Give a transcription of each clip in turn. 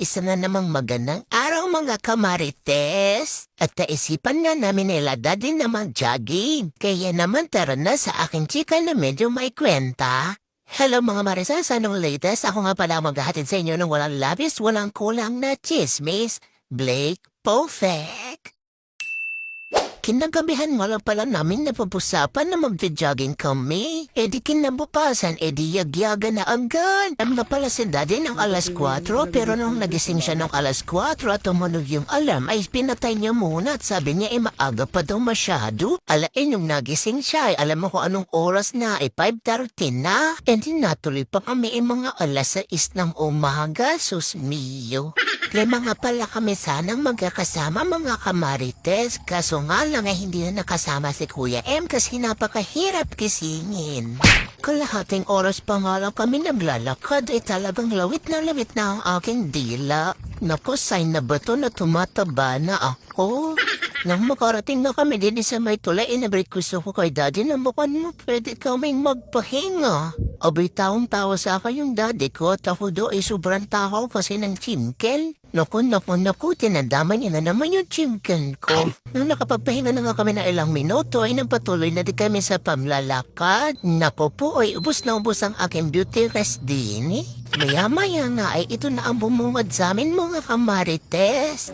Isa na namang magandang araw mga kamarites. At naisipan nga namin nila daddy na mag-jogging. Kaya naman tara na sa aking chika na medyo may kwenta. Hello mga marites, anong latest? Ako nga pala maghahatid sa inyo ng walang labis, walang kulang na chismis. Blake Perfect. Kinagabihan nga lang pala namin napapusapan na mag-jogging kami. E di kinabukasan, e di yagyaga na agad. Alam na pala si daddy ng alas 4, pero nung nagising siya ng alas 4 at tumunog yung alarm, ay pinatay niya muna at sabi niya ay maaga pa daw masyado. Alain yung nagising siya, ay alam mo kung anong oras na, ay 5:30 na. E di natuloy pa kami ay mga alas 6 ng umaga, sus mio. Lima nga pala kami sanang magkakasama mga kamarites, kaso nga lang ay hindi na nakasama si Kuya M kasi napakahirap gisingin. Kalahating oras pa nga lang kami naglalakad ay talagang lawit na ang aking dila. Naku, sign na ba to na tumataba na ako? Nang makarating na kami din sa may tulay, inabrit gusto ko kay daddy na mukhang mo pwede kaming magpahinga. Abay taong-tawa sa akin yung daddy ko at ako do ay sobrang takaw kasi ng chimkel. Naku, tinandama niya na naman yung chimkel ko. Nung nakapagpahinga na nga kami na ilang minuto ay nagpatuloy na di kami sa pamlalakad. Naku po ay ubos na ubos ang aking beauty rest din. Maya-maya nga ay ito na ang bumungad sa amin mga kamarites.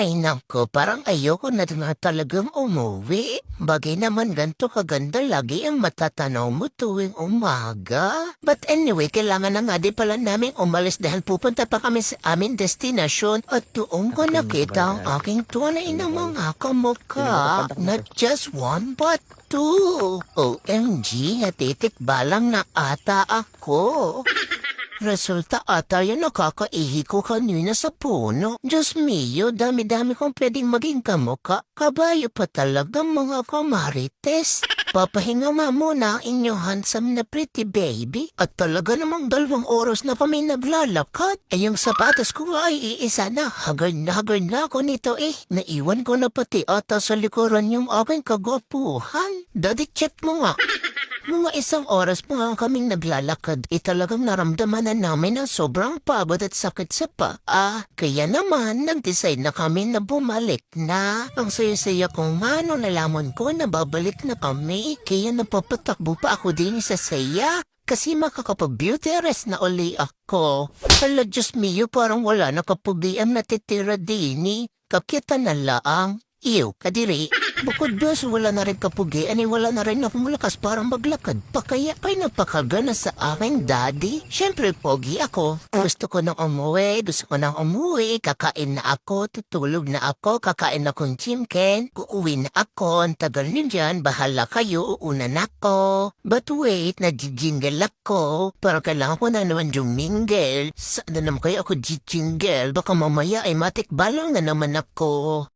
Ay nako, parang ayoko na talagang umuwi. Bagay naman ganito kaganda lagi ang matatanaw mo tuwing umaga. But anyway, kailangan na nga di pala namin umalis dahil pupunta pa kami sa aming destinasyon at doon ko nakita ang aking tunay na mga kamukha. Not just one but two. OMG, natitikbalang na ata ako. Resulta ata yung nakakaihi ko kanina sa puno. Diyos mio, dami-dami kong pwedeng maging kamukha. Kabayo pa talaga mga kamarites. Papahinga nga muna ang inyong handsome na pretty baby. At talaga namang 2 oras na kami naglalakad. Eh yung sapatos ko ay iisa na. Hagard na ako nito eh. Naiwan ko na pati ata sa likuran yung aking kagwapuhan. Daddy, check mo nga. Mga 1 oras pa nga kaming naglalakad, talagang naramdaman na namin ang sobrang pagod at sakit sa paa. Kaya naman, nag-decide na kami na bumalik na. Ang saya-saya ko nga nung nalaman ko na babalik na kami. Kaya napapatakbo pa ako din sa saya. Kasi makakapag-beauty rest na uli ako. Hala, Diyos mio, parang wala na kapugian natitira din. Kakita na lang. Ew, kadiri. Bukod ba wala na rin kapugian wala na rin akong malakas parang maglakad pa kaya ay napakagana sa aking daddy. Siyempre pogi ako. Gusto ko nang umuwi, kakain na ako, tutulog na ako, kakain akong chimken, uuwi na ako, ang tagal niyo dyan, bahala kayo, uuna na ako. But wait, nag-jingle ako, pero kailangan ko na naman jumingle. Saan na naman kayo ako jingle? Baka mamaya ay matikbalang na naman ako.